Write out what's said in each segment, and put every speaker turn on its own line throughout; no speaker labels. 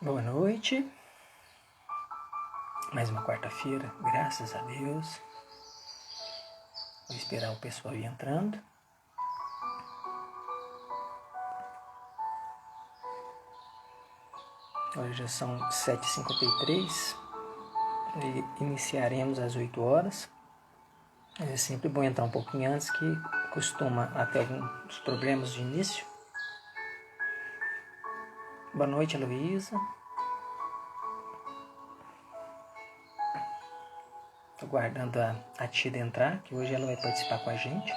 Boa noite, mais uma quarta-feira, graças a Deus. Vou esperar o pessoal ir entrando. Hoje já são 7h53 e iniciaremos às 8 horas. É sempre bom entrar um pouquinho antes, que costuma ter alguns problemas de início. Boa noite, Heloísa. Estou guardando a Tida entrar, que hoje ela vai participar com a gente.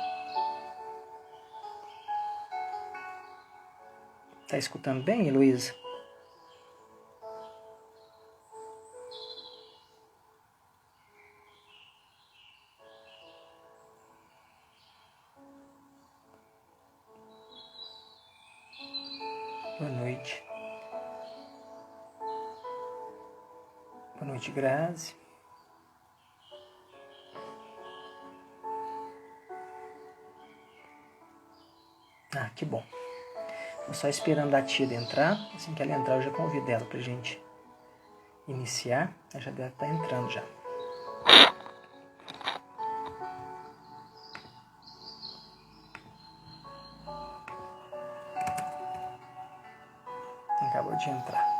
Tá escutando bem, Heloísa? Boa noite. Boa noite, Grazi. Ah, que bom. Estou só esperando a Tida entrar. Assim que ela entrar, eu já convido ela para a gente iniciar. Ela já deve estar entrando já. Acabou de entrar.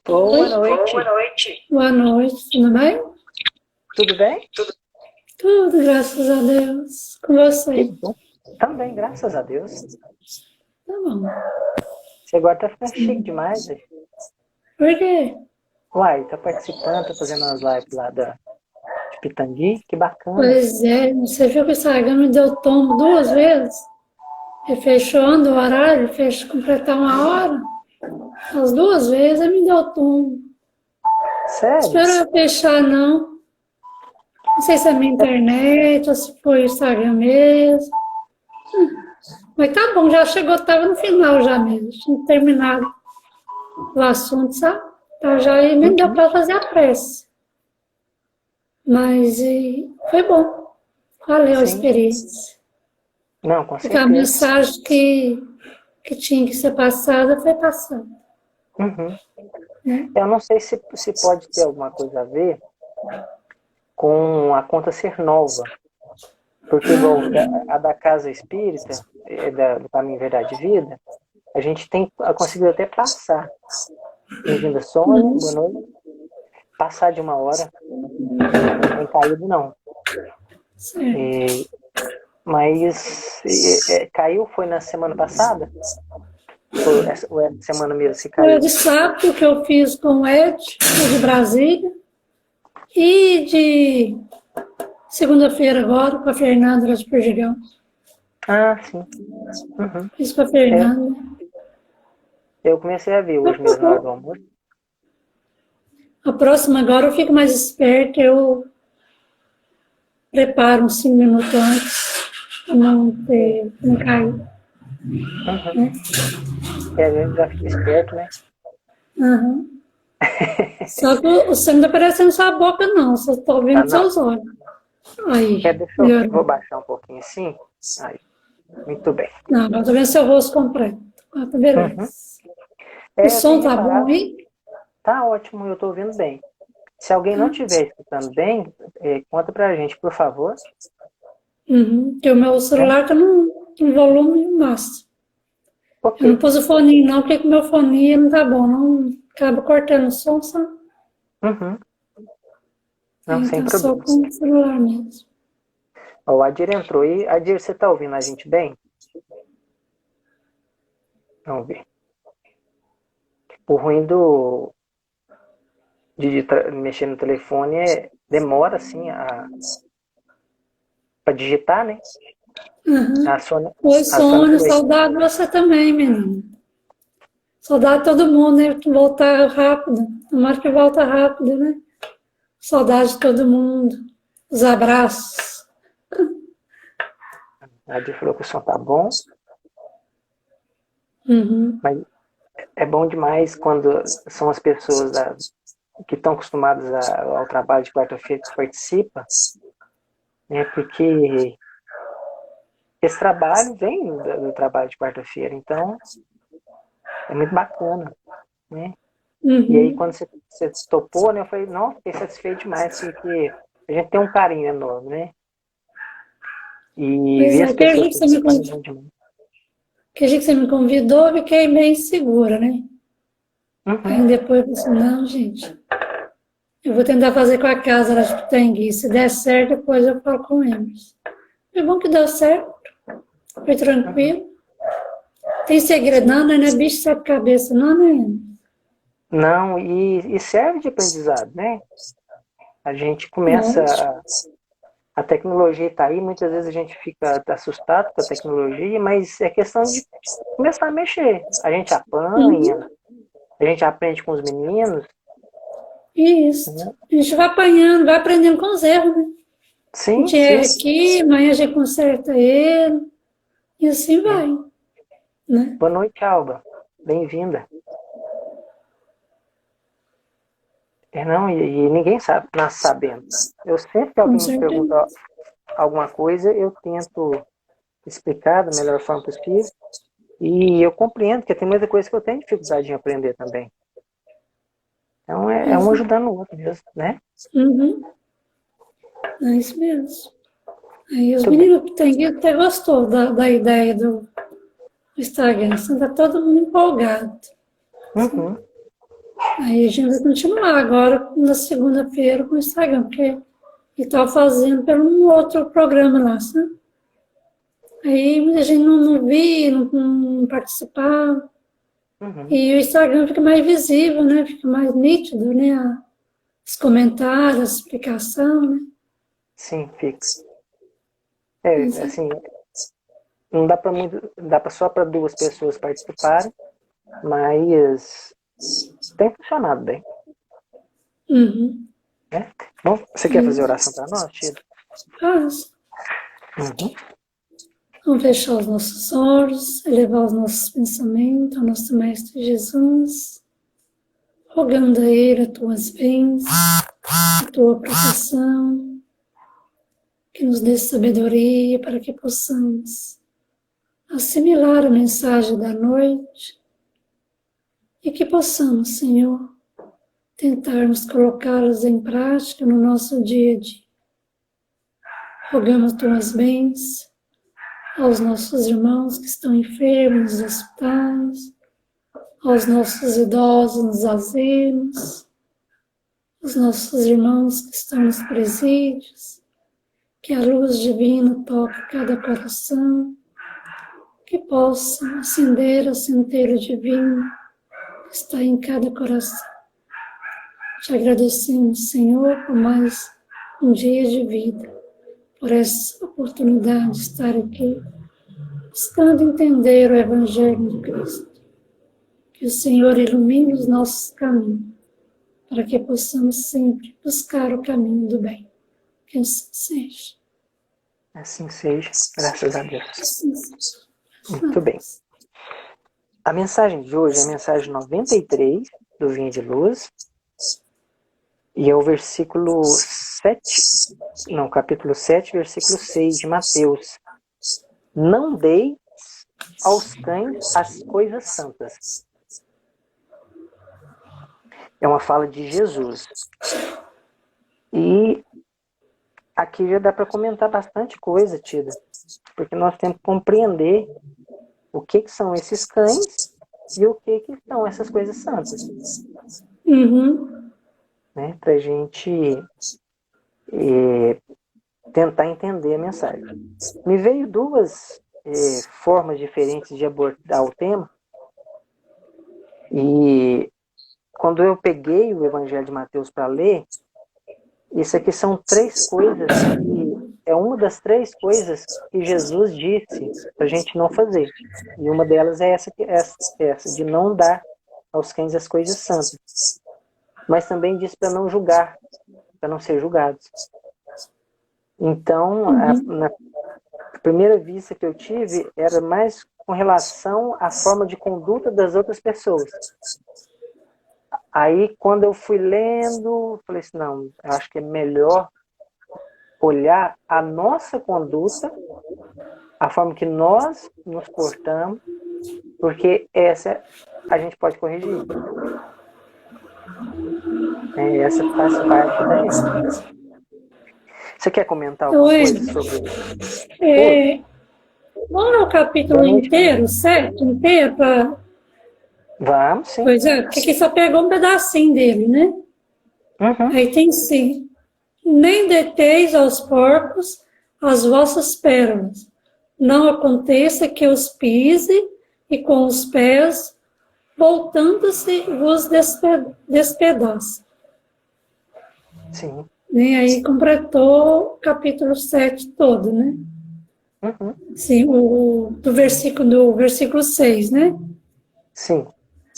Boa noite.
Boa noite. Boa noite, tudo bem?
Tudo bem?
Tudo, graças a Deus. Com
Que
você?
bom. Também, graças a Deus.
Tá bom.
Você agora tá ficando chique demais, velho.
Por quê?
Uai, tá participando, tá fazendo umas lives lá de Pitangui, que bacana.
Pois é, você viu que o Instagram me deu tombo 2 vezes? Ele fechando o horário, fez completar 1 hora. As 2 vezes ele me deu tombo.
Sério?
Espero eu fechar, não. Não sei se é minha internet ou se foi o Instagram mesmo. Mas tá bom, já chegou, tava no final já mesmo. Tinha terminado o assunto, sabe? Então já nem deu para fazer a prece. Mas foi bom. Valeu a
Sim.
experiência.
Não, com
Porque a
certeza.
mensagem que tinha que ser passada foi passada.
Uhum.
Né?
Eu não sei se pode ter alguma coisa a ver com a conta ser nova. Porque igual a da Casa Espírita, do Caminho Verdade e Vida, a gente tem conseguido até passar. Bem-vinda, Sônia, boa noite. Passar de 1 hora, não tem caído não.
Certo.
Mas caiu, foi na semana passada? Ou essa semana mesmo se
Foi
caiu?
de sábado que eu fiz com o Ed, de Brasília. E de segunda-feira agora com a Fernanda de Perdigão.
Ah, sim. Uhum.
Fiz com a Fernanda.
Eu comecei a ver hoje mesmo na hora do almoço.
A próxima agora eu fico mais esperta, eu preparo uns 5 minutos antes para não cair.
Uhum.
Né?
A gente já fica esperto, né?
Uhum. Só que você não está parecendo sua boca, não. Só estou
Ah,
vendo
não.
seus olhos. Aí,
Deixa vou
melhorou.
baixar um pouquinho assim. Aí, muito bem.
Não, agora estou vendo seu rosto completo. Ah, tá beleza.
Uhum.
O
Eu tenho
som tá bom,
reparado,
hein?
tá ótimo, eu tô ouvindo bem. Se alguém não estiver escutando bem, conta pra gente, por favor.
Uhum. Porque o meu
Né?
celular tá no volume máximo.
Ok.
Eu não pus o foninho, não, porque com o meu foninho não tá bom. Não acaba cortando o som, sabe?
Uhum. Não, sem
Então, só
problema.
com o celular mesmo.
Ó, o Adir entrou aí. Adir, você tá ouvindo a gente bem? Vamos ver. O ruim de mexer no telefone demora, assim, pra digitar, né? A
Uhum.
Sônia,
Oi,
a Sônia
Sônia,
falou aí.
saudade de você também, menina. Saudade de todo mundo, né? Voltar rápido. Tomara que volta rápido, né? Saudade de todo mundo. Os abraços.
A Adir falou que o som tá bom,
Uhum.
mas é bom demais quando são as pessoas que estão acostumadas ao trabalho de quarta-feira que participam, né? Porque esse trabalho vem do trabalho de quarta-feira, então é muito bacana, né? E aí, quando você topou, né, eu falei, não, fiquei satisfeito demais, porque a gente tem um carinho enorme, né? E
Pois
ver
é,
as pessoas participando demais.
que dia que você me convidou, eu fiquei meio insegura, né? Aí depois eu pensei, não, gente, eu vou tentar fazer com a casa lá de Pitangui. Se der certo, depois eu falo com eles. É bom que deu certo, foi tranquilo. Tem segredo, não é bicho sete cabeça, não, né?
Não, e serve de aprendizado, né? A gente começa, a tecnologia está aí, muitas vezes a gente fica assustado com a tecnologia, mas é questão de começar a mexer. A gente apanha, a gente aprende com os meninos.
Isso.
Né?
A gente vai apanhando, vai aprendendo com os erros, né? A
Sim,
gente erra aqui, amanhã a gente conserta ele, e assim vai. Né?
Boa noite, Alba. Bem-vinda. Não, e ninguém sabe, nasce sabendo. Eu sempre que alguém me pergunta alguma coisa, eu tento explicar da melhor forma possível. E eu compreendo que tem muita coisa que eu tenho dificuldade em aprender também. Então é um ajudando o outro mesmo, né?
É isso mesmo. Aí os meninos que tem até gostou da ideia do Instagram, está todo mundo empolgado. Aí a gente vai continuar agora na segunda-feira com o Instagram, porque ele estava fazendo pelo um outro programa lá, sabe? Aí muita gente não via, não participava. E o Instagram fica mais visível, né? Fica mais nítido, né? Os comentários, a explicação, né?
Sim, fica. Assim, não dá para dá para só para 2 pessoas participarem, mas tem funcionado bem. Né? Bom, você quer fazer oração para nós, Tida?
Faz. Vamos fechar os nossos olhos, elevar os nossos pensamentos ao nosso Mestre Jesus, rogando a Ele as tuas bênçãos, a tua proteção, que nos dê sabedoria para que possamos assimilar a mensagem da noite e que possamos, Senhor, tentarmos colocá-las em prática no nosso dia a dia. Rogamos tuas bênçãos aos nossos irmãos que estão enfermos nos hospitais, aos nossos idosos nos asilos, aos nossos irmãos que estão nos presídios, que a luz divina toque cada coração, que possa acender o centelho divino que está em cada coração. Te agradecemos, Senhor, por mais um dia de vida, por essa oportunidade de estar aqui, buscando entender o Evangelho de Cristo. Que o Senhor ilumine os nossos caminhos, para que possamos sempre buscar o caminho do bem. Que assim seja.
Assim seja, graças a Deus.
Assim seja.
Muito bem. A mensagem de hoje é a mensagem 93 do Vinha de Luz, e é o versículo 7, capítulo 7, versículo 6 de Mateus. Não deis aos cães as coisas santas. É uma fala de Jesus. E aqui já dá para comentar bastante coisa, Tida, porque nós temos que compreender o que são esses cães e o que são essas coisas santas. Né? Para a gente tentar entender a mensagem. Me veio 2 formas diferentes de abordar o tema, e quando eu peguei o Evangelho de Mateus para ler, isso aqui são 3 coisas que é uma das 3 coisas que Jesus disse para a gente não fazer. E uma delas é essa de não dar aos cães as coisas santas. Mas também disse para não julgar, para não ser julgados. Então, na primeira vista que eu tive, era mais com relação à forma de conduta das outras pessoas. Aí, quando eu fui lendo, falei assim, não, eu acho que é melhor olhar a nossa conduta, a forma que nós nos portamos, porque essa a gente pode corrigir. Essa faz parte da gente. Você quer comentar alguma coisa sobre...
Vamos ler o capítulo inteiro, certo? Inteiro para...
Vamos, sim.
Pois é, porque aqui só pegou um pedacinho dele, né?
Uhum.
Aí tem sim. Nem deteis aos porcos as vossas pérolas. Não aconteça que os pise e com os pés, voltando-se, vos despedaça.
Sim.
E aí completou o capítulo 7 todo, né?
Uhum.
Sim, do versículo 6, né?
Sim.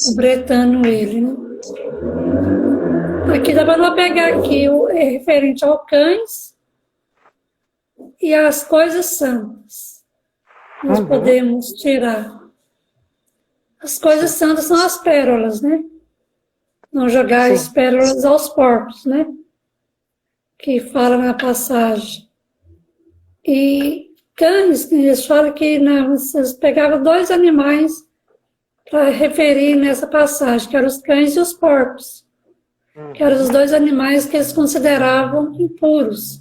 Completando ele, né? Aqui dá para pegar aqui o referente ao cães e às coisas santas. Nós podemos tirar. As coisas santas são as pérolas, né? Não jogar as pérolas aos porcos, né? Que fala na passagem. E cães, eles falam que vocês pegavam 2 animais para referir nessa passagem, que eram os cães e os porcos. Que eram os 2 animais que eles consideravam impuros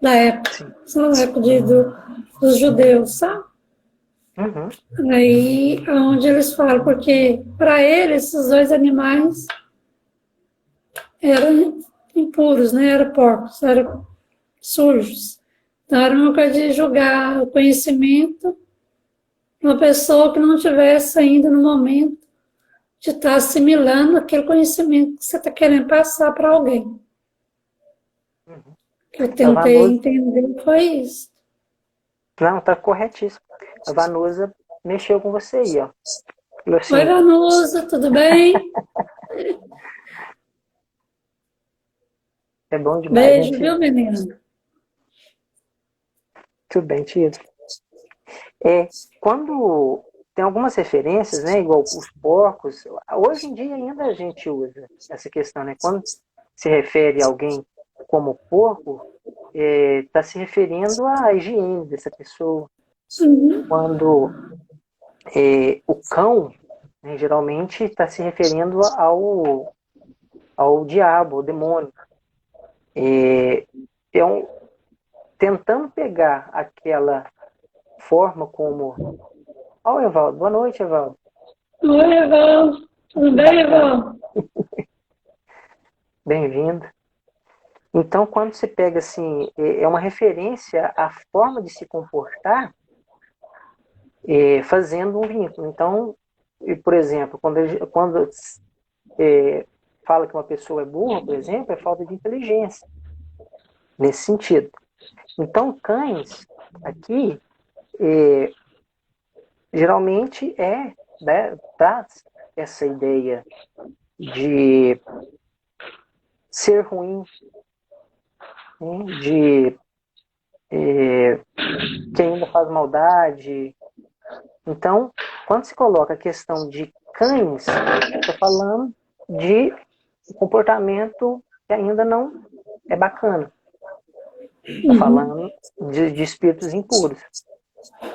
da época, na época dos judeus, sabe?
Uhum.
Aí, onde eles falam, porque para eles, esses 2 animais eram impuros, né? Eram porcos, eram sujos. Então, era uma coisa de julgar o conhecimento de uma pessoa que não tivesse ainda no momento de estar assimilando aquele conhecimento que você está querendo passar para alguém.
Uhum.
Que eu tentei entender foi isso.
Não, está corretíssimo. A Vanusa mexeu com você aí, ó. Assim,
oi, Vanusa, tudo bem?
É bom demais.
Beijo, viu, menina?
Tudo bem, tio. Quando tem algumas referências, né, igual os porcos, hoje em dia ainda a gente usa essa questão, né? Quando se refere a alguém como porco, está se referindo à higiene dessa pessoa. Quando o cão, né, geralmente está se referindo ao diabo, ao demônio. Tentando pegar aquela forma como... Olha, Evaldo. Boa noite, Evaldo.
Oi, Evaldo. Tudo bem, Evaldo?
Bem-vindo. Então, quando você pega assim, é uma referência à forma de se comportar, fazendo um vínculo. Então, por exemplo, quando fala que uma pessoa é burra, por exemplo, é falta de inteligência, nesse sentido. Então, cães, aqui, geralmente traz essa ideia de ser ruim, né? De que ainda faz maldade. Então, quando se coloca a questão de cães, está falando de comportamento que ainda não é bacana. Está falando de espíritos impuros.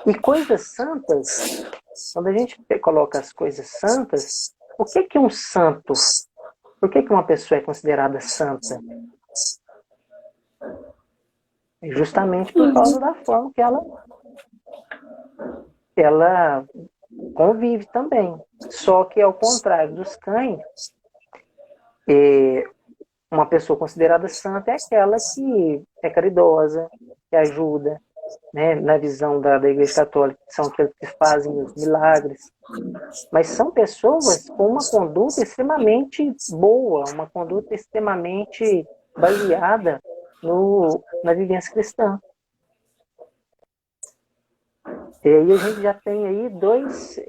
E coisas santas, quando a gente coloca as coisas santas, o que é um santo? Por que uma pessoa é considerada santa? Justamente por causa da forma que ela convive também. Só que, ao contrário dos cães, uma pessoa considerada santa é aquela que é caridosa, que ajuda, né? Na visão da Igreja Católica, são aqueles que fazem os milagres. Mas são pessoas com uma conduta extremamente boa, uma conduta extremamente baseada na vivência cristã. E aí a gente já tem aí dois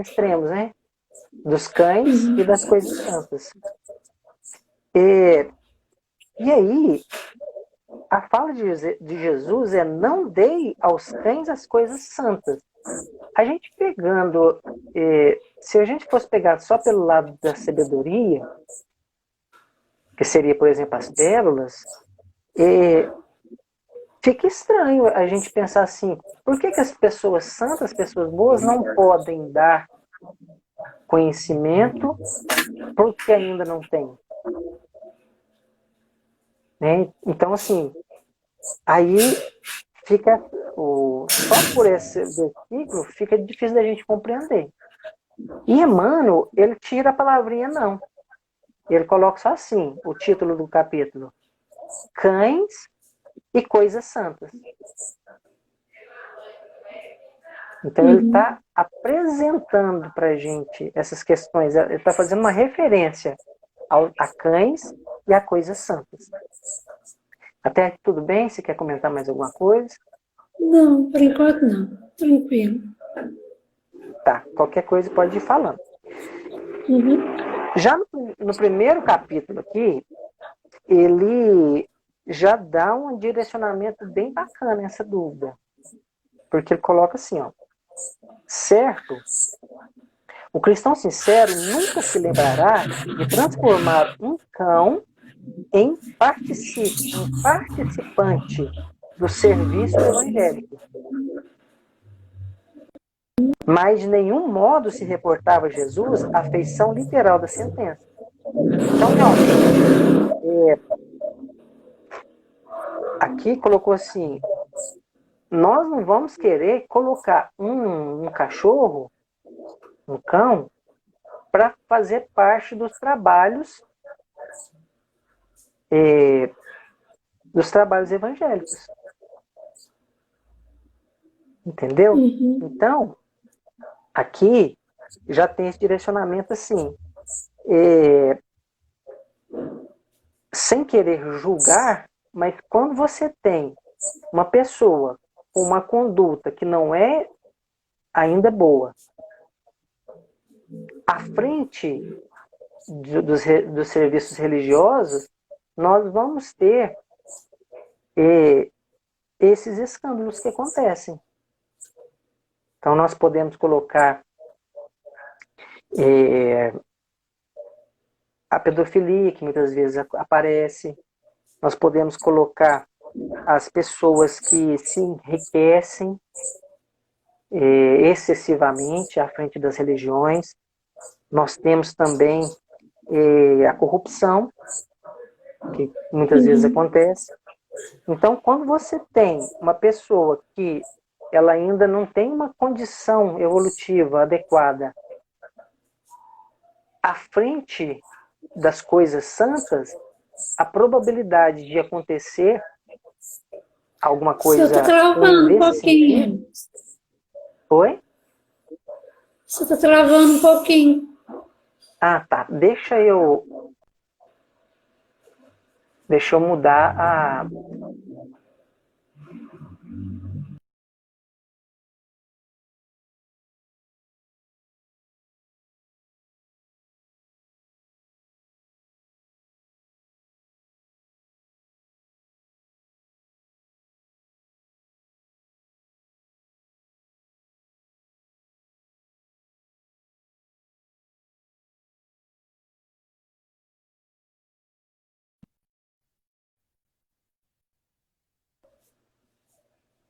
extremos, dos cães e das coisas santas. E aí, A fala de Jesus é: não dei aos cães as coisas santas. A gente pegando, se a gente fosse pegar só pelo lado da sabedoria, que seria, por exemplo, as pérolas, fica estranho a gente pensar assim: por que as pessoas santas, as pessoas boas, não podem dar conhecimento porque ainda não têm? Né? Então, assim, aí fica, só por esse versículo, fica difícil da gente compreender. E Emmanuel, ele tira a palavrinha não. Ele coloca só assim, o título do capítulo: Cães e Coisas Santas. Então ele está apresentando para a gente essas questões, ele está fazendo uma referência a cães e a coisas santas. Até aqui tudo bem? Você quer comentar mais alguma coisa?
Não, por enquanto não. Tranquilo.
Tá, qualquer coisa pode ir falando. Já no primeiro capítulo aqui, ele já dá um direcionamento bem bacana nessa dúvida. Porque ele coloca assim, ó: certo, o cristão sincero nunca se lembrará de transformar um cão em participante do serviço evangélico. Mas de nenhum modo se reportava a Jesus a feição literal da sentença. Então, realmente, aqui colocou assim: nós não vamos querer colocar um cachorro, um cão, para fazer parte dos trabalhos evangélicos. Entendeu? Então, aqui já tem esse direcionamento assim, sem querer julgar, mas quando você tem uma pessoa com uma conduta que não é ainda boa, à frente dos serviços religiosos, nós vamos ter esses escândalos que acontecem. Então, nós podemos colocar a pedofilia, que muitas vezes aparece. Nós podemos colocar as pessoas que se enriquecem excessivamente à frente das religiões. Nós temos também a corrupção, que muitas vezes acontece. Então, quando você tem uma pessoa que ela ainda não tem uma condição evolutiva adequada à frente das coisas santas, a probabilidade de acontecer alguma coisa...
Você está travando um pouquinho.
Sentido... Oi?
Você está travando um pouquinho.
Ah, tá. Deixa eu mudar a...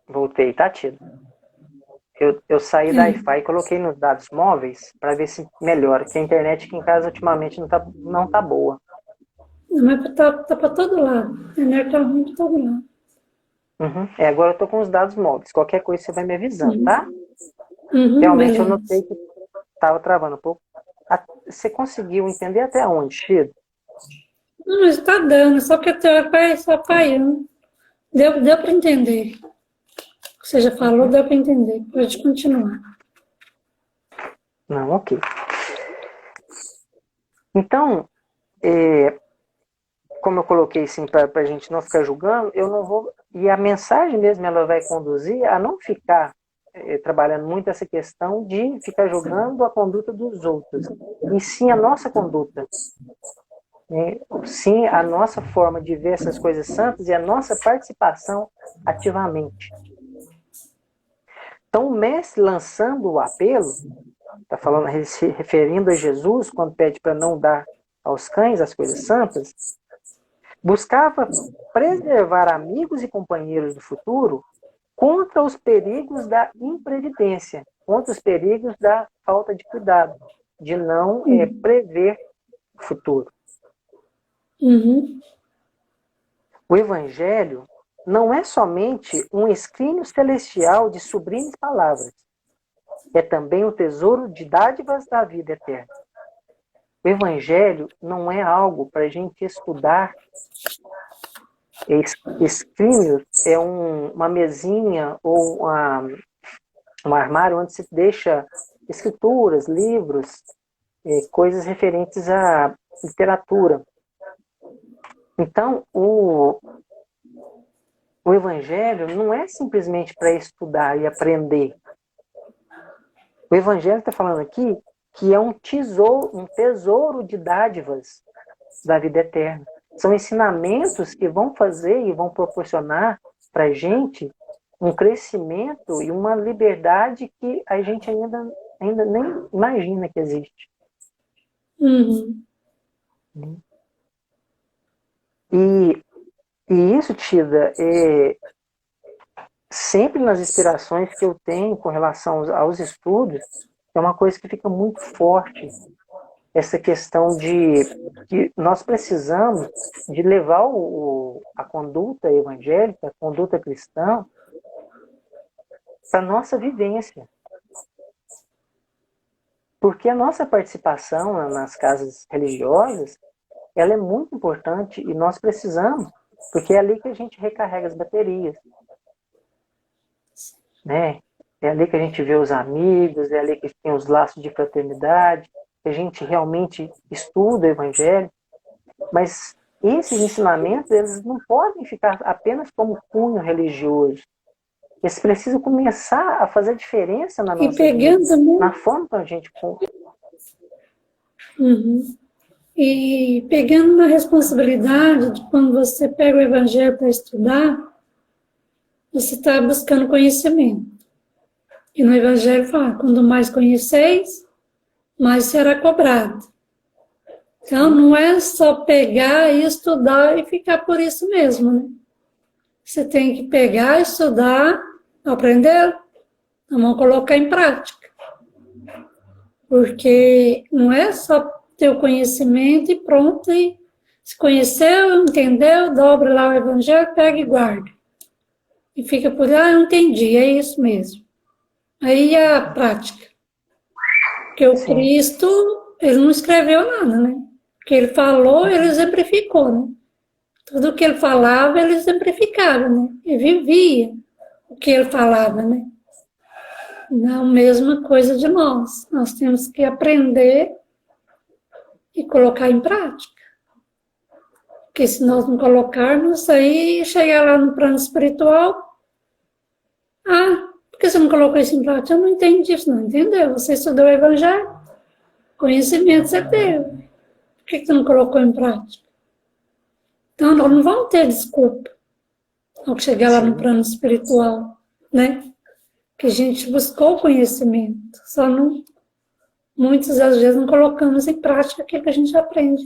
Voltei, tá, Tito? Eu saí da Wi-Fi e coloquei nos dados móveis para ver se melhora, porque a internet aqui em casa ultimamente não tá boa.
Mas tá para todo lado. A internet tá ruim de todo lado.
Agora eu tô com os dados móveis. Qualquer coisa você vai me avisando, tá? Realmente
beleza.
eu notei que estava travando um pouco. Você conseguiu entender até onde, Chido?
Não, mas tá dando, só que a teoria só caiu. Deu para entender. O que você já falou, deu para entender. Pode continuar.
Não, ok. Então, como eu coloquei assim, para a gente não ficar julgando, eu não vou... E a mensagem mesmo, ela vai conduzir a não ficar trabalhando muito essa questão de ficar julgando a conduta dos outros, e sim a nossa conduta. né? Sim, a nossa forma de ver essas coisas santas e a nossa participação ativamente. Então, o mestre, lançando o apelo, está falando, se referindo a Jesus, quando pede para não dar aos cães as coisas santas, buscava preservar amigos e companheiros do futuro contra os perigos da imprevidência, contra os perigos da falta de cuidado, de não prever o futuro.
Uhum.
O Evangelho não é somente um escrínio celestial de sublimes palavras, é também o tesouro de dádivas da vida eterna. O Evangelho não é algo para a gente estudar. Escrínios é uma mesinha ou um armário onde se deixa escrituras, livros, coisas referentes à literatura. Então, o Evangelho não é simplesmente para estudar e aprender. O Evangelho está falando aqui que é um tesouro de dádivas da vida eterna. São ensinamentos que vão fazer e vão proporcionar para a gente um crescimento e uma liberdade que a gente ainda nem imagina que existe.
Uhum.
E isso, Tida, sempre nas inspirações que eu tenho com relação aos estudos, é uma coisa que fica muito forte. Essa questão de que nós precisamos de levar a conduta evangélica, a conduta cristã, para a nossa vivência. Porque a nossa participação nas casas religiosas, ela é muito importante e nós precisamos, porque é ali que a gente recarrega as baterias. Né? É ali que a gente vê os amigos, é ali que tem os laços de fraternidade, que a gente realmente estuda o Evangelho, mas esses ensinamentos, eles não podem ficar apenas como cunho religioso. Eles precisam começar a fazer diferença na nossa vida, na forma como a gente...
Uhum. E pegando na responsabilidade de quando você pega o Evangelho para estudar, você está buscando conhecimento. E no Evangelho fala, quando mais conheceis, mais será cobrado. Então, não é só pegar e estudar e ficar por isso mesmo, né? Você tem que pegar, estudar, aprender, vamos colocar em prática. Porque não é só ter o conhecimento e pronto, e se conheceu, entendeu, dobra lá o Evangelho, pega e guarda. E fica por aí, eu entendi, é isso mesmo. Aí a prática. Porque o Cristo, ele não escreveu nada, né? O que ele falou, ele exemplificou, né? Tudo que ele falava, ele exemplificava, né? E vivia o que ele falava, né? Não a mesma coisa de nós. Nós temos que aprender e colocar em prática. Porque se nós não colocarmos, aí chegar lá no plano espiritual, por que você não colocou isso em prática? Eu não entendi isso, não entendeu? Você estudou o Evangelho, conhecimento você teve. Por que você não colocou em prática? Então, nós não vamos ter desculpa ao chegar lá no plano espiritual, né? Que a gente buscou conhecimento, só não, muitas das vezes não colocamos em prática aquilo que a gente aprende.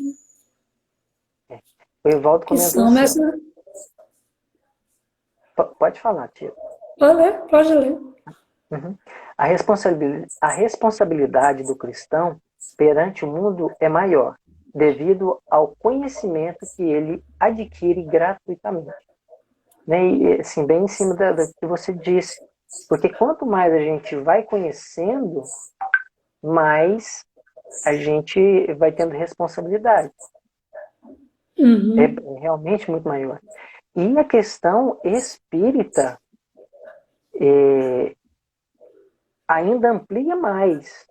Né?
O Evaldo comentou assim. Pode falar, tia.
Pode ler.
Uhum. A responsabilidade do cristão perante o mundo é maior, devido ao conhecimento que ele adquire gratuitamente. Né? E, assim, bem em cima do que você disse. Porque quanto mais a gente vai conhecendo, mais a gente vai tendo responsabilidade.
Uhum.
É realmente muito maior. E a questão espírita ainda amplia mais.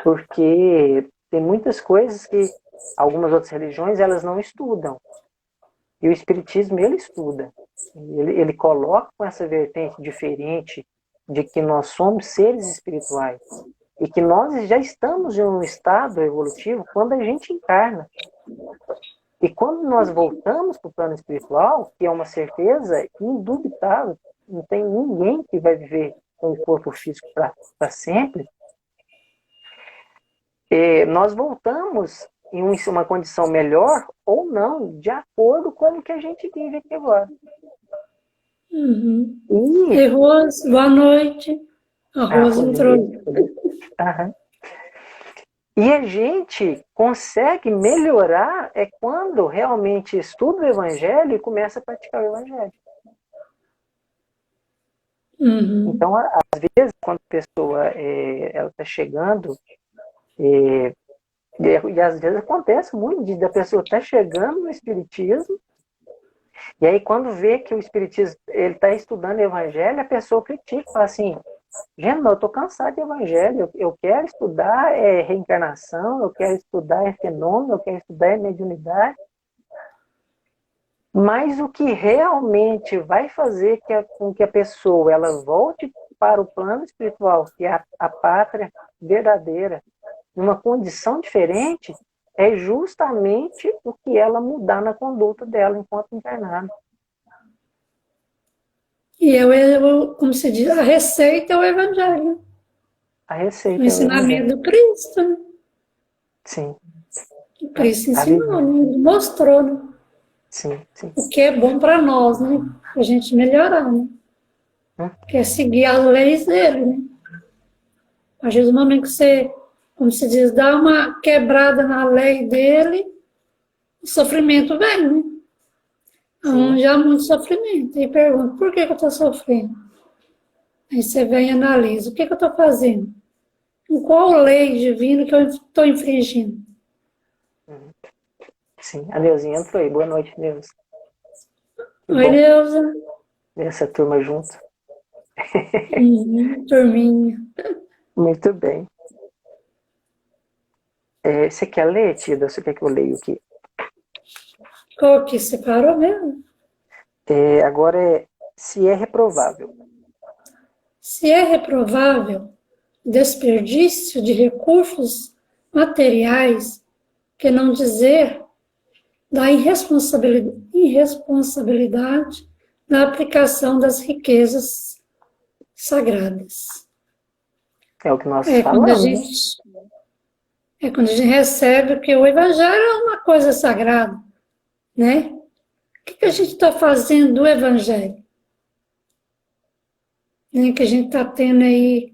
Porque tem muitas coisas que algumas outras religiões elas não estudam. E o Espiritismo, ele estuda. Ele coloca com essa vertente diferente de que nós somos seres espirituais. E que nós já estamos em um estado evolutivo quando a gente encarna. E quando nós voltamos para o plano espiritual, que é uma certeza indubitável, não tem ninguém que vai viver com o corpo físico para sempre, nós voltamos em uma condição melhor ou não, de acordo com o que a gente vive aqui agora.
Uhum.
E,
Ei, Rose, boa noite. A Rose entrou.
Aham. E a gente consegue melhorar quando realmente estuda o Evangelho e começa a praticar o Evangelho.
Uhum.
Então, às vezes, quando a pessoa ela está chegando, e às vezes acontece muito da pessoa estar chegando no Espiritismo, e aí quando vê que o Espiritismo ele está estudando o Evangelho, a pessoa critica, fala assim, gente, eu estou cansado de Evangelho, eu quero estudar reencarnação, eu quero estudar fenômeno, eu quero estudar mediunidade. Mas o que realmente vai fazer com que a pessoa ela volte para o plano espiritual, que é a pátria verdadeira, numa condição diferente, é justamente o que ela mudar na conduta dela enquanto encarnada.
E como se diz, a receita é o Evangelho.
A receita
O ensinamento do Cristo. Né?
Sim.
O Cristo ensinou, né? Ele mostrou, né?
Sim, sim.
O que é bom para nós, né? Para a gente melhorar, né? Que é seguir as leis dele, né? A partir do momento que você, como se diz, dá uma quebrada na lei dele, o sofrimento vem, né? Onde há muito sofrimento. E pergunta, por que eu estou sofrendo? Aí você vem e analisa, o que eu estou fazendo? Em qual lei divina que eu estou infringindo?
Sim, a Neuzinha entrou aí. Boa noite, Neuza.
Oi, Neuza.
Essa turma junto.
Turminha.
Muito bem. Você quer ler, Tida? Você quer que eu leia aqui?
Qual que separou mesmo?
Agora se é reprovável.
Se é reprovável desperdício de recursos materiais, que não dizer da irresponsabilidade na aplicação das riquezas sagradas.
É o que nós falamos.
Quando a gente recebe, porque o Evangelho é uma coisa sagrada, né? O que a gente está fazendo do Evangelho? Né? Que a gente está tendo aí,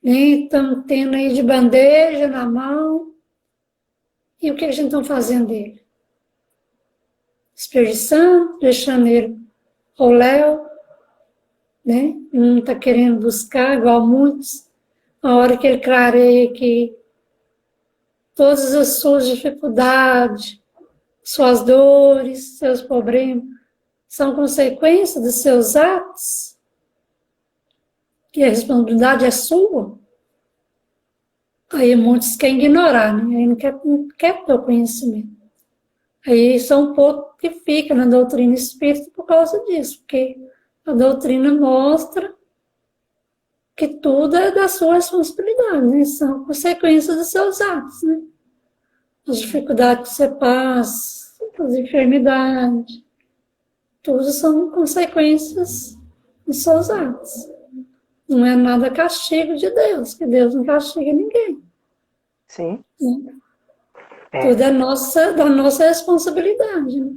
né? Estamos tendo aí de bandeja na mão, e o que a gente está fazendo dele? Desperdiçando, deixando ele ao léu, né? Não está querendo buscar, igual muitos, a hora que ele clareia que todas as suas dificuldades, suas dores, seus problemas, são consequência dos seus atos, que a responsabilidade é sua. Aí muitos querem ignorar, né? Aí não quer ter o conhecimento. Aí são um pouco que fica na doutrina espírita por causa disso, porque a doutrina mostra que tudo é da sua responsabilidade, né? São consequências dos seus atos, né? As dificuldades que você passa, as enfermidades, tudo são consequências dos seus atos. Não é nada castigo de Deus, que Deus não castiga ninguém.
Sim.
Né? Tudo é da nossa responsabilidade. Né?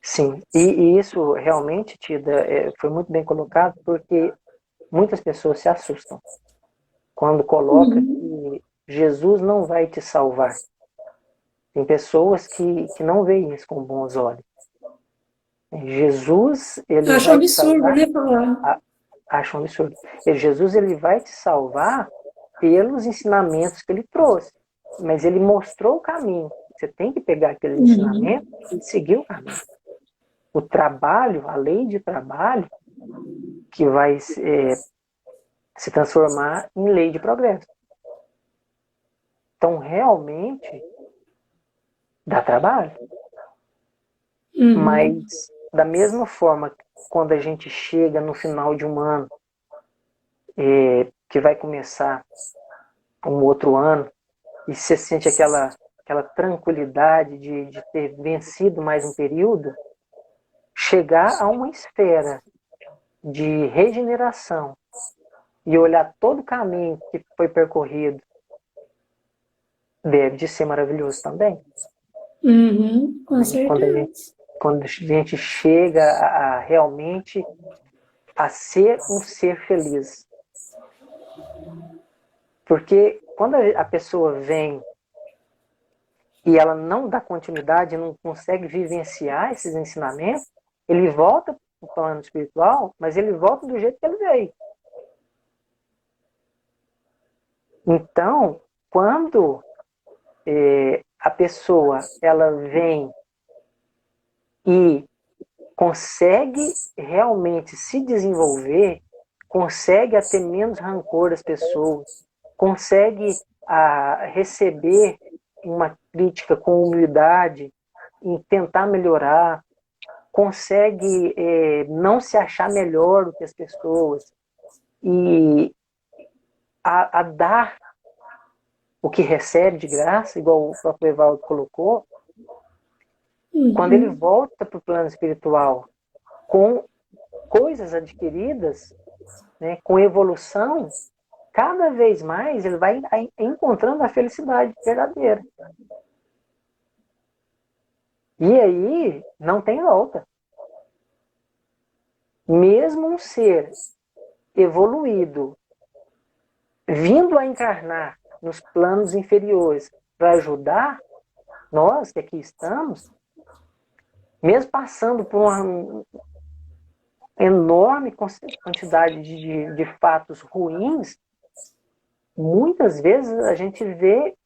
Sim, e isso realmente, Tida, foi muito bem colocado, porque muitas pessoas se assustam quando coloca que Jesus não vai te salvar. Tem pessoas que não veem isso com bons olhos. Jesus, ele
Acho
vai te
absurdo,
salvar.
né, falar?
Acho um absurdo. Jesus, ele vai te salvar pelos ensinamentos que ele trouxe. Mas ele mostrou o caminho. Você tem que pegar aquele ensinamento e seguir o caminho. O trabalho, a lei de trabalho, que vai se transformar em lei de progresso. Então, realmente, dá trabalho. Mas, da mesma forma, quando a gente chega no final de um ano, que vai começar um outro ano, e você sente aquela tranquilidade de ter vencido mais um período, chegar a uma esfera de regeneração e olhar todo o caminho que foi percorrido, deve de ser maravilhoso também.
Uhum, com
Quando
certeza.
quando a gente chega a realmente a ser um ser feliz. Porque quando a pessoa vem e ela não dá continuidade, não consegue vivenciar esses ensinamentos, ele volta para o plano espiritual, mas ele volta do jeito que ele veio. Então, quando a pessoa ela vem e consegue realmente se desenvolver, consegue ter menos rancor das pessoas, consegue receber uma crítica com humildade e tentar melhorar, consegue não se achar melhor do que as pessoas e a dar o que recebe de graça, igual o próprio Evaldo colocou. Quando ele volta para o plano espiritual com coisas adquiridas, né, com evolução, cada vez mais ele vai encontrando a felicidade verdadeira. E aí não tem volta. Mesmo um ser evoluído, vindo a encarnar nos planos inferiores para ajudar nós que aqui estamos, mesmo passando por uma enorme quantidade de fatos ruins, muitas vezes a gente vê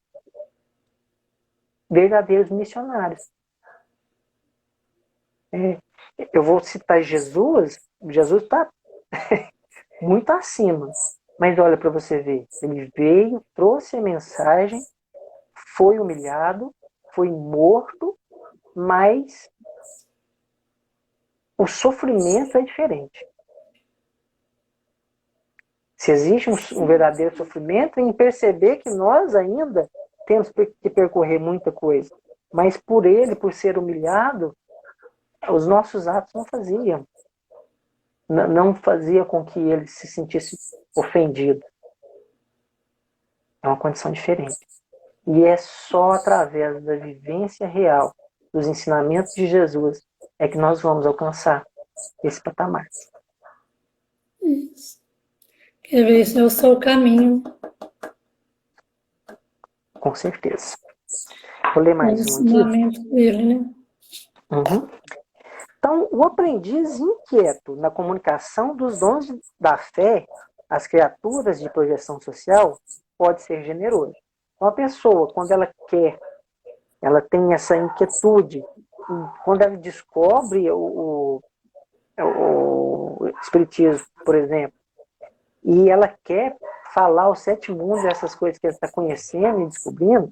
verdadeiros missionários. Eu vou citar Jesus. Jesus está muito acima. Mas olha para você ver. Ele veio, trouxe a mensagem, foi humilhado, foi morto, mas o sofrimento é diferente. Se existe um verdadeiro sofrimento em perceber que nós ainda temos que percorrer muita coisa. Mas por ele, por ser humilhado, os nossos atos não faziam. Não fazia com que ele se sentisse ofendido. É uma condição diferente. E é só através da vivência real, dos ensinamentos de Jesus, é que nós vamos alcançar esse patamar.
Isso. Quer ver se eu sou o caminho.
Com certeza. Vou ler mais
O
um aqui.
ensinamento dele, né?
Uhum. Então, o aprendiz inquieto na comunicação dos dons da fé às criaturas de projeção social pode ser generoso. Então, a pessoa, quando ela quer, ela tem essa inquietude, quando ela descobre o Espiritismo, por exemplo, e ela quer falar aos 7 mundos essas coisas que ela está conhecendo e descobrindo,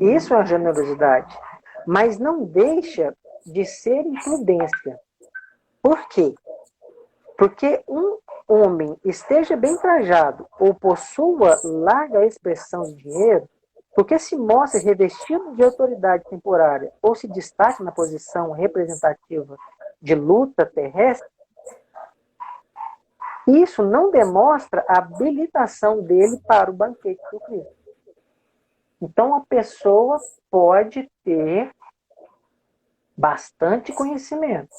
isso é uma generosidade. Mas não deixa de ser imprudência. Por quê? Porque um homem esteja bem trajado ou possua larga expressão de dinheiro, porque se mostra revestido de autoridade temporária ou se destaca na posição representativa de luta terrestre, isso não demonstra a habilitação dele para o banquete do Cristo. Então, a pessoa pode ter bastante conhecimento,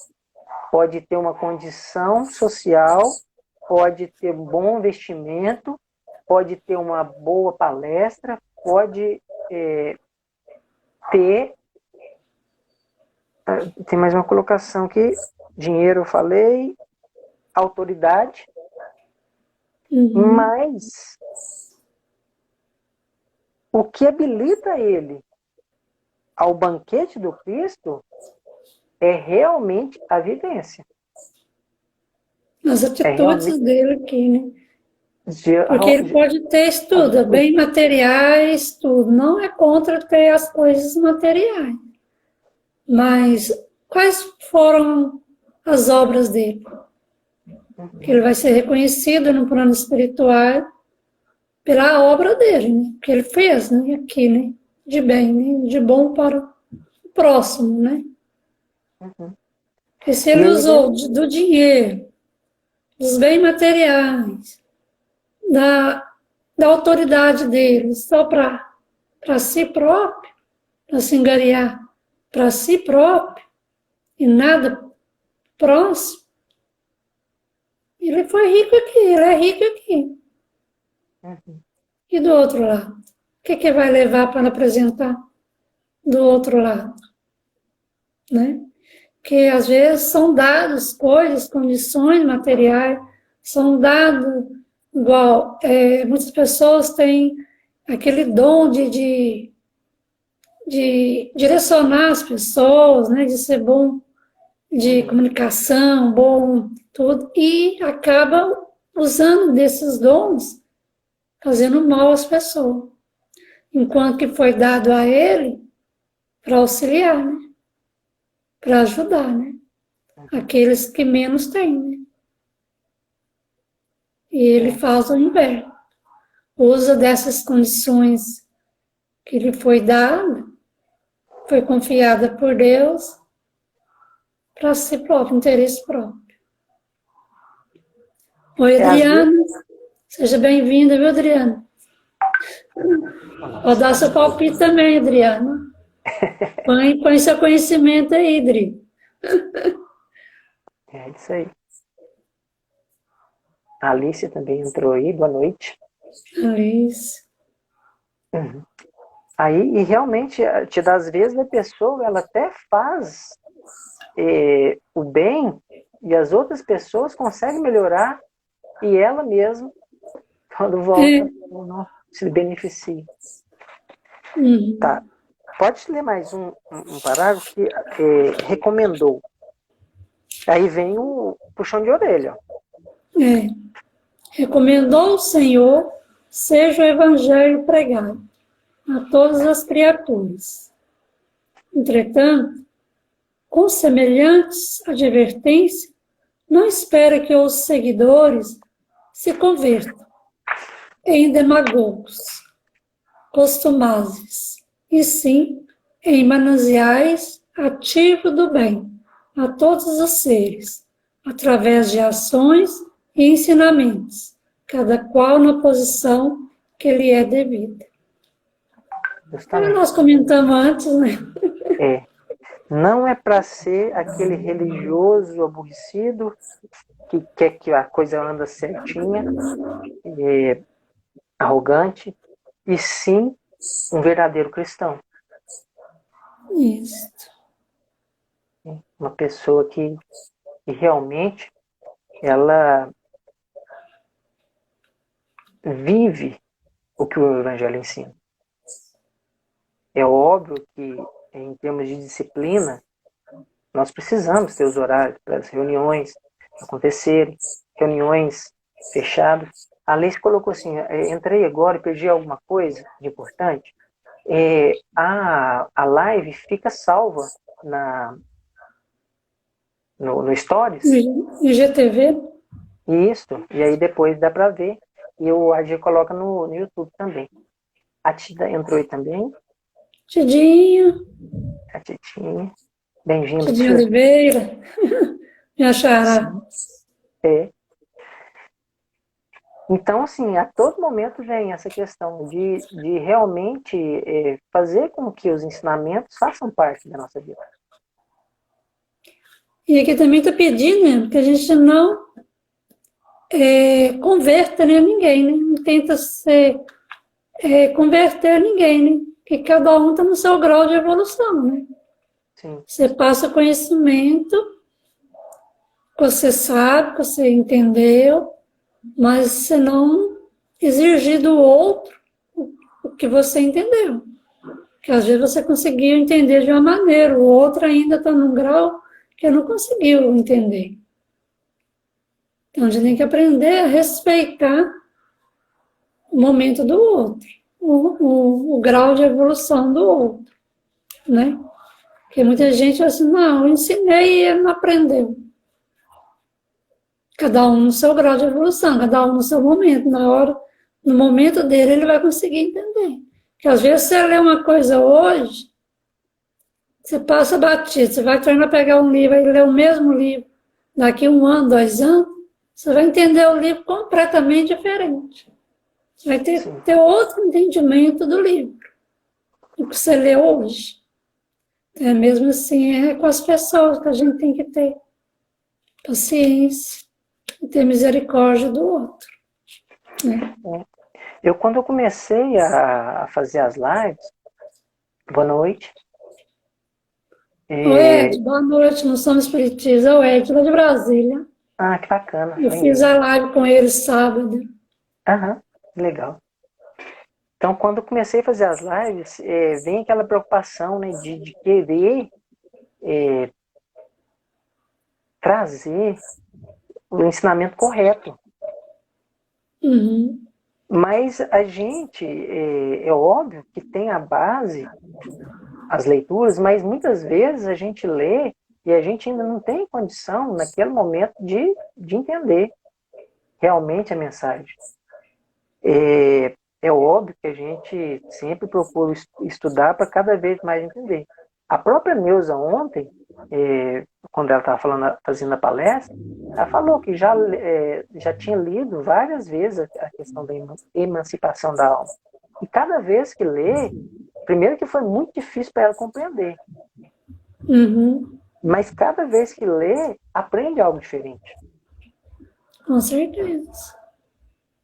pode ter uma condição social, pode ter um bom vestimento, pode ter uma boa palestra, pode ter... Tem mais uma colocação aqui. Dinheiro, eu falei. Autoridade.
Uhum.
Mas o que habilita ele ao banquete do Cristo é realmente a vivência.
As atitudes dele aqui, né? Porque ele pode ter estudo, bem materiais, tudo. Não é contra ter as coisas materiais. Mas quais foram as obras dele? Que ele vai ser reconhecido no plano espiritual pela obra dele, né? Que ele fez, né? Aqui, né? De bem, né? De bom para o próximo, né?
Uhum.
Porque se ele usou do dinheiro, dos bens materiais, da autoridade dele, só para si próprio, para se angariar para si próprio, e nada próximo, ele foi rico aqui, ele é rico aqui.
Uhum.
E do outro lado? O que vai levar para apresentar do outro lado? Né? Que às vezes são dados coisas, condições materiais, são dados igual, muitas pessoas têm aquele dom de direcionar as pessoas, né, de ser bom de comunicação, bom tudo, e acabam usando desses dons, fazendo mal às pessoas. Enquanto que foi dado a ele para auxiliar, né? Para ajudar, né? Aqueles que menos têm, né? E ele faz o inverso. Usa dessas condições que lhe foi dada, foi confiada por Deus, para si próprio, interesse próprio. Oi, Adriana. Seja bem-vinda, viu, Adriana? Vou dar seu palpite também, Adriana. Põe seu conhecimento aí, Adri.
É isso aí. A Alice também entrou aí, boa noite.
Alice.
Uhum. Aí, e realmente, às vezes a pessoa, ela até faz o bem e as outras pessoas conseguem melhorar e ela mesma, quando volta, não se beneficia.
Uhum.
Tá. Pode ler mais um parágrafo que recomendou. Aí vem o puxão de orelha.
Recomendou o Senhor, seja o evangelho pregado a todas as criaturas. Entretanto, com semelhantes advertências, não espera que os seguidores se convertam em demagogos costumazes, e sim em mananciais ativos do bem a todos os seres, através de ações e ensinamentos, cada qual na posição que lhe é devida. Como nós comentamos antes, né?
Não é para ser aquele religioso aborrecido que quer que a coisa anda certinha, arrogante, e sim um verdadeiro cristão.
Isso.
Uma pessoa que realmente ela vive o que o Evangelho ensina. É óbvio que, em termos de disciplina, nós precisamos ter os horários para as reuniões acontecerem, reuniões fechadas. A Alice colocou assim, entrei agora e perdi alguma coisa de importante. A live fica salva no Stories.
No IGTV?
Isso, e aí depois dá para ver. E o AG coloca no YouTube também. A Tida entrou aí também.
Tidinha.
A Titinha. Bem-vindo,
Tidinha Oliveira. Me achará.
Então, assim, a todo momento vem essa questão de realmente fazer com que os ensinamentos façam parte da nossa vida.
E aqui também está pedindo, né, que a gente não converta, né, ninguém, né? Não tenta converter ninguém, né? Que cada um está no seu grau de evolução, né?
Sim.
Você passa conhecimento, você sabe, você entendeu, mas você não exigir do outro o que você entendeu. Porque às vezes você conseguiu entender de uma maneira, o outro ainda está num grau que não conseguiu entender. Então a gente tem que aprender a respeitar o momento do outro, o grau de evolução do outro, né? Porque muita gente fala assim, não, eu ensinei e ele não aprendeu. Cada um no seu grau de evolução, cada um no seu momento, na hora no momento dele, ele vai conseguir entender. Porque às vezes você lê uma coisa hoje, você passa batido, você vai tornar a pegar um livro e ler o mesmo livro daqui 1 ano, 2 anos, você vai entender o livro completamente diferente. Você vai ter outro entendimento do livro do que você lê hoje. É mesmo assim, é com as pessoas que a gente tem que ter paciência e ter misericórdia do outro. Né?
Quando eu comecei a fazer as lives, boa noite.
Oi, Ed, boa noite, não somos espiritistas, é o Ed, lá de Brasília.
Ah, que bacana.
Eu fiz a live com ele sábado.
Aham, legal. Então, quando eu comecei a fazer as lives, vem aquela preocupação, né, de querer trazer o ensinamento correto.
Uhum.
Mas a gente, é óbvio que tem a base, as leituras, mas muitas vezes a gente lê e a gente ainda não tem condição, naquele momento, de entender realmente a mensagem. É óbvio que a gente sempre procura estudar para cada vez mais entender. A própria Neuza ontem, quando ela estava fazendo a palestra, ela falou que já tinha lido várias vezes a questão da emancipação da alma. E cada vez que lê, primeiro que foi muito difícil para ela compreender.
Uhum.
Mas cada vez que lê, aprende algo diferente.
Com certeza.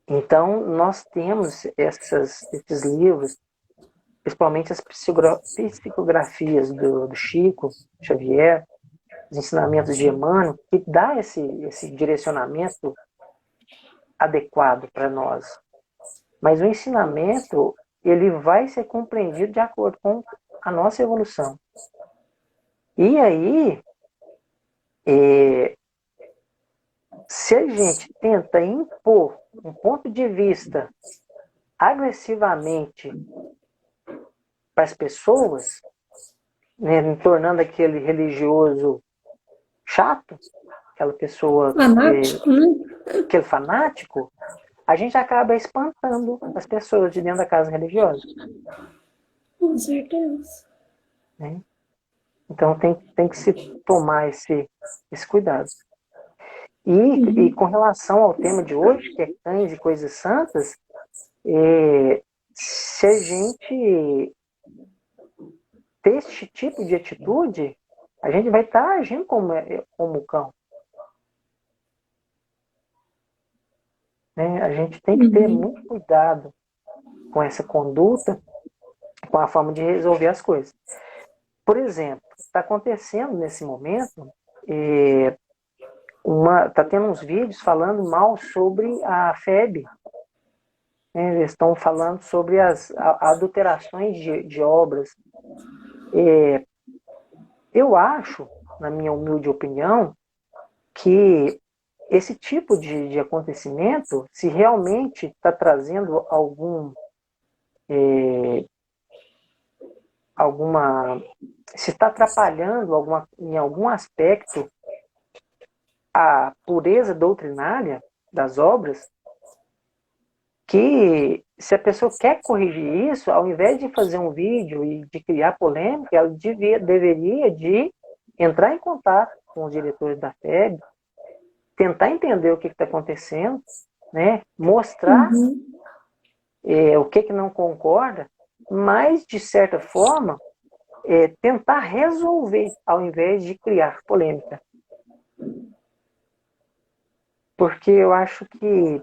Então, nós temos esses livros, principalmente as psicografias do Chico Xavier, os ensinamentos de Emmanuel, que dá esse direcionamento adequado para nós. Mas o ensinamento, ele vai ser compreendido de acordo com a nossa evolução. E aí, se a gente tenta impor um ponto de vista agressivamente para as pessoas, né, tornando aquele religioso chato, aquela pessoa,
Fanático, né?
aquele fanático, a gente acaba espantando as pessoas de dentro da casa religiosa.
Com certeza.
Né? Então tem que se tomar esse cuidado. E com relação ao tema de hoje, que é cães e coisas santas, se a gente ter esse tipo de atitude, a gente vai estar agindo como o cão. Né? A gente tem que ter muito cuidado com essa conduta, com a forma de resolver as coisas. Por exemplo, está acontecendo nesse momento, está tendo uns vídeos falando mal sobre a FEB. Né? Eles estão falando sobre as adulterações de obras. Eu acho, na minha humilde opinião, que esse tipo de acontecimento, se realmente está trazendo se está atrapalhando em algum aspecto a pureza doutrinária das obras, que se a pessoa quer corrigir isso, ao invés de fazer um vídeo e de criar polêmica, ela deveria de entrar em contato com os diretores da FEB, tentar entender o que está acontecendo, né? Mostrar o que não concorda, mas, de certa forma, tentar resolver, ao invés de criar polêmica. Porque eu acho que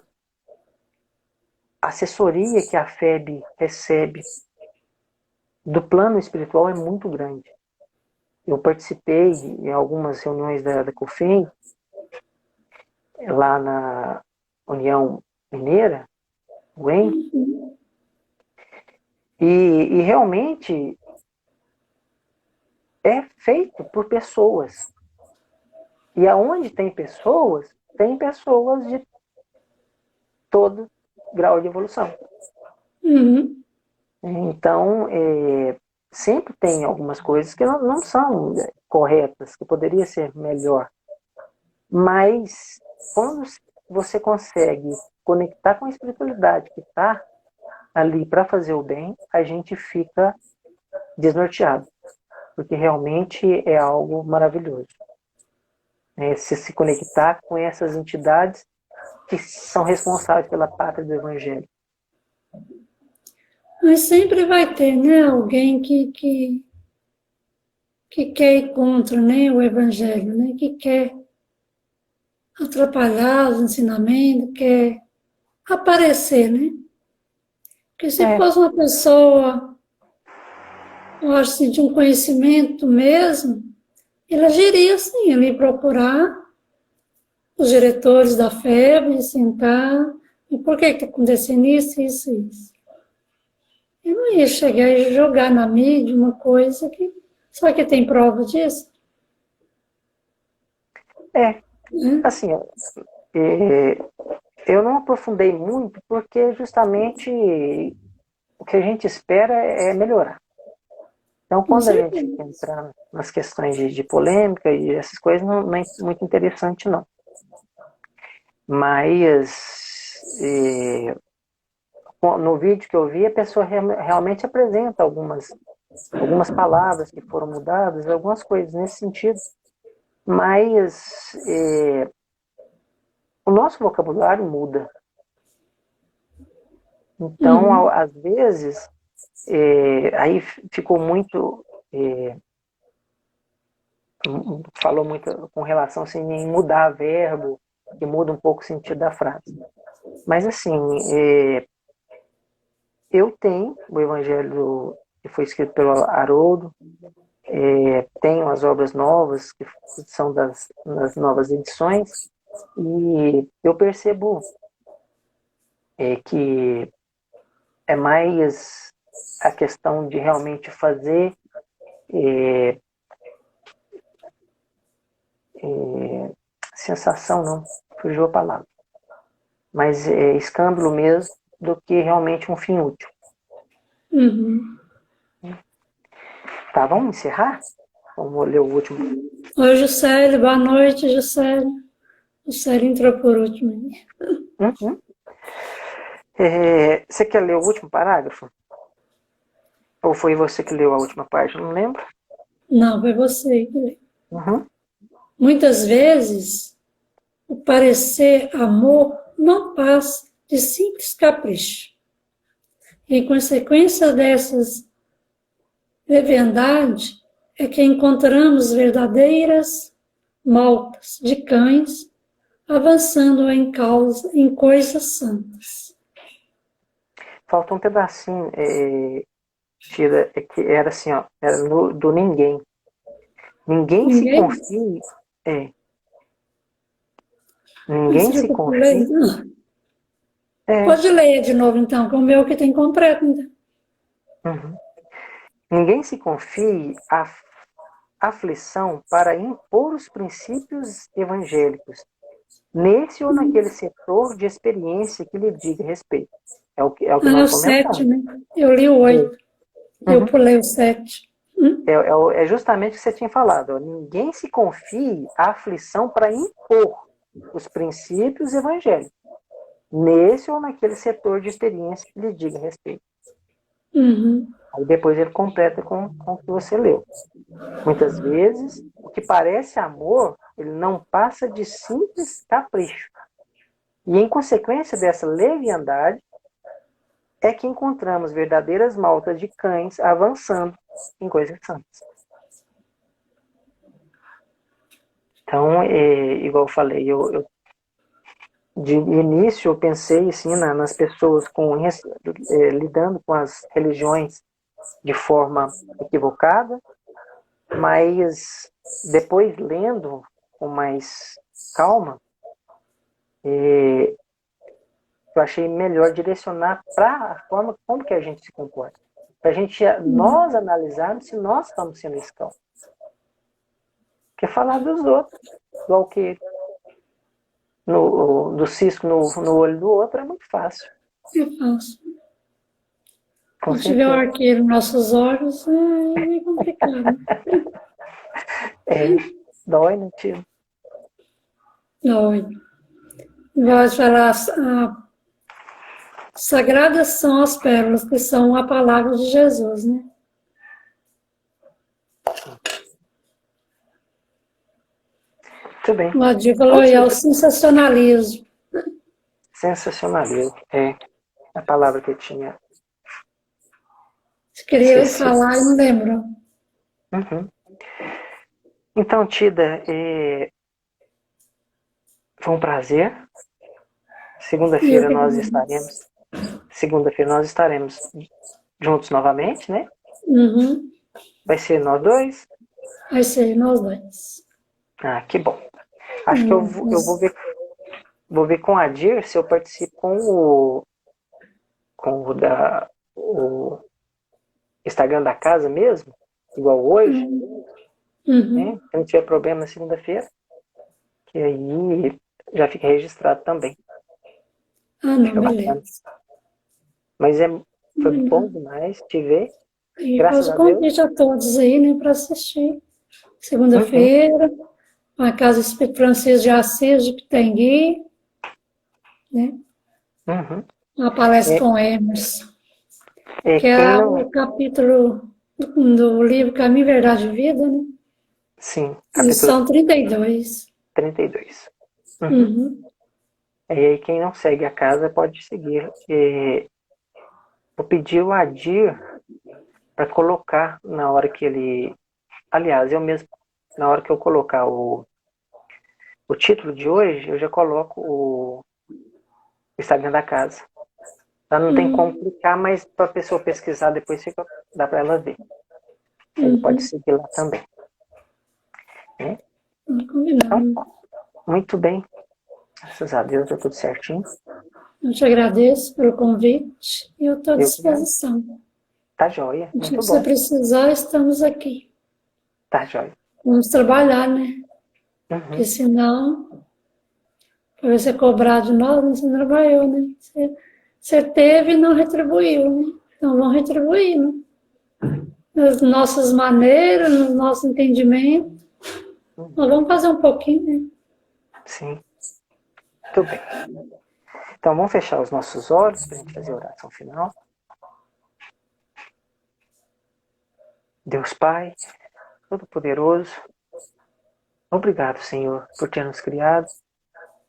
a assessoria que a FEB recebe do plano espiritual é muito grande. Eu participei em algumas reuniões da COFEM, lá na União Mineira, UEM, e realmente é feito por pessoas. E aonde tem pessoas de todo grau de evolução. Então, sempre tem algumas coisas que não são corretas, que poderia ser melhor. Mas, quando você consegue conectar com a espiritualidade que está ali para fazer o bem, a gente fica desnorteado, porque realmente é algo maravilhoso. Se conectar com essas entidades que são responsáveis pela pátria do Evangelho.
Mas sempre vai ter, né, alguém que quer ir contra, né, o Evangelho, né, que quer atrapalhar os ensinamentos, quer aparecer, né? Porque se fosse uma pessoa, eu acho assim, de um conhecimento mesmo, ele agiria assim, ele ia procurar os diretores da FEB, sentar, e por que está acontecendo isso, isso, isso? Eu não ia chegar e jogar na mídia uma coisa que... Só que tem prova disso?
Assim, eu não aprofundei muito porque justamente o que a gente espera é melhorar. Então, quando a gente entra nas questões de polêmica e essas coisas, não é muito interessante, não. Mas, no vídeo que eu vi, a pessoa realmente apresenta algumas palavras que foram mudadas, algumas coisas nesse sentido. Mas o nosso vocabulário muda. Então, às vezes, aí ficou muito... falou muito com relação assim, em mudar verbo, que muda um pouco o sentido da frase. Mas, assim, eu tenho o Evangelho que foi escrito pelo Haroldo, tenho as obras novas, que são das novas edições, e eu percebo que é mais a questão de realmente fazer sensação, não, fugiu a palavra, mas escândalo mesmo, do que realmente um fim útil. Tá, vamos encerrar? Vamos ler o último.
Oi, Juscelia, boa noite, Juscelia. Juscelia entrou por último.
Você quer ler o último parágrafo? Ou foi você que leu a última parte? Não lembro.
Não, foi você que leu. Muitas vezes, o parecer amor não passa de simples capricho. Em consequência dessas leviandades, é que encontramos verdadeiras maltas de cães avançando em coisas santas.
Falta um pedacinho, Tira, que era assim, ó, era do ninguém. Ninguém se confie. Ninguém se confie.
Pode ler de novo, então, que é o meu que tem completo. Então.
Ninguém se confie a aflição para impor os princípios evangélicos nesse ou naquele setor de experiência que lhe diga respeito. É o que nós comentamos.
7, né? Eu li o 8. Eu pulei o 7.
É justamente o que você tinha falado. Ninguém se confie a aflição para impor os princípios evangélicos nesse ou naquele setor de experiência que lhe diga respeito. Aí depois ele completa com o que você leu. Muitas vezes, o que parece amor, ele não passa de simples capricho. E em consequência dessa leviandade, é que encontramos verdadeiras maltas de cães avançando em coisas santas. Então, igual eu falei, de início eu pensei assim, nas pessoas lidando com as religiões de forma equivocada, mas depois lendo com mais calma, eu achei melhor direcionar para a forma como que a gente se comporta. Para a gente, nós analisarmos se nós estamos sendo esse cão. Porque falar dos outros, igual que do cisco no olho do outro, é muito fácil.
É fácil. Se tiver um arqueiro nos nossos olhos, é complicado.
Dói, né, tio?
Dói. Vai falar, sagradas são as pérolas, que são a palavra de Jesus, né?
Muito bem.
O Adir falou aí, é o sensacionalismo.
Sensacionalismo. É a palavra que eu tinha.
Você queria
Esqueci.
falar e não lembrou.
Uhum. Então, Tida, foi um prazer. Segunda-feira nós estaremos juntos novamente, né?
Uhum.
Vai ser nós dois?
Vai ser nós dois.
Ah, que bom. Acho que eu vou ver com a Dir se eu participo com o Instagram da casa mesmo, igual hoje, né? Se não tiver problema na segunda-feira, que aí já fica registrado também.
Ah, não,
Fica
beleza.
bacana. Mas foi bom demais te ver.
E
Graças
faz o
a Deus.
convite a todos aí, né, para assistir. Segunda-feira, a Casa Espírito Francisco de Assis, de Pitangui, né?
Uhum.
A palestra com Emerson, que
Quem
é
não.
o capítulo do livro Caminho, Verdade e Vida, né?
Sim,
Lição
capítulo
32.
32. Uhum.
Uhum.
E aí, quem não segue a casa pode seguir. Vou pedir o Adir para colocar na hora que ele. Aliás, eu mesmo, na hora que eu colocar o título de hoje, eu já coloco o Instagram da casa. Tá? Não tem como clicar, mas para a pessoa pesquisar depois dá para ela ver. Ele pode seguir lá também. Né?
Combinado.
Então, muito bem. Graças a Deus deu tudo certinho.
Eu te agradeço pelo convite e eu estou à disposição.
Tá joia,
Se
muito
você
bom.
precisar, estamos aqui.
Tá joia.
Vamos trabalhar, né? Porque senão, para você cobrar de nós, você não trabalhou, né? Você teve e não retribuiu, né? Então vão retribuir, né? Nas nossas maneiras, no nosso entendimento. Nós vamos fazer um pouquinho, né?
Sim. Muito bem. Então vamos fechar os nossos olhos para a gente fazer a oração final. Deus Pai, Todo-Poderoso, obrigado, Senhor, por ter nos criado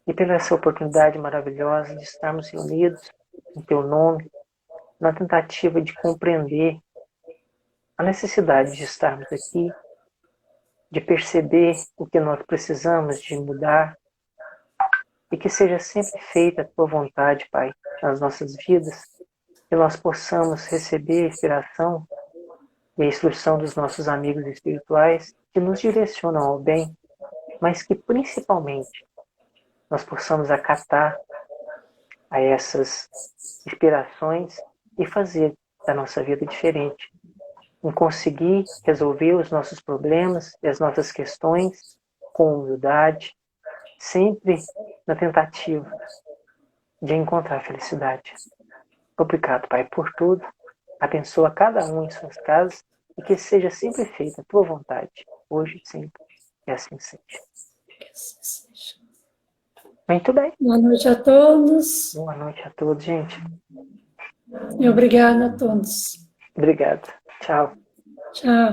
e pela essa oportunidade maravilhosa de estarmos reunidos em Teu nome, na tentativa de compreender a necessidade de estarmos aqui, de perceber o que nós precisamos de mudar e que seja sempre feita a Tua vontade, Pai, nas nossas vidas, que nós possamos receber a inspiração e a instrução dos nossos amigos espirituais que nos direcionam ao bem, mas que principalmente nós possamos acatar a essas inspirações e fazer da nossa vida diferente, em conseguir resolver os nossos problemas e as nossas questões com humildade, sempre na tentativa de encontrar a felicidade. Obrigado, Pai, por tudo. Abençoa cada um em suas casas e que seja sempre feita a Tua vontade, hoje e sempre, e assim seja. Muito bem.
Boa noite a todos.
Boa noite a todos, gente.
E obrigada a todos.
Obrigado. Tchau.
Tchau.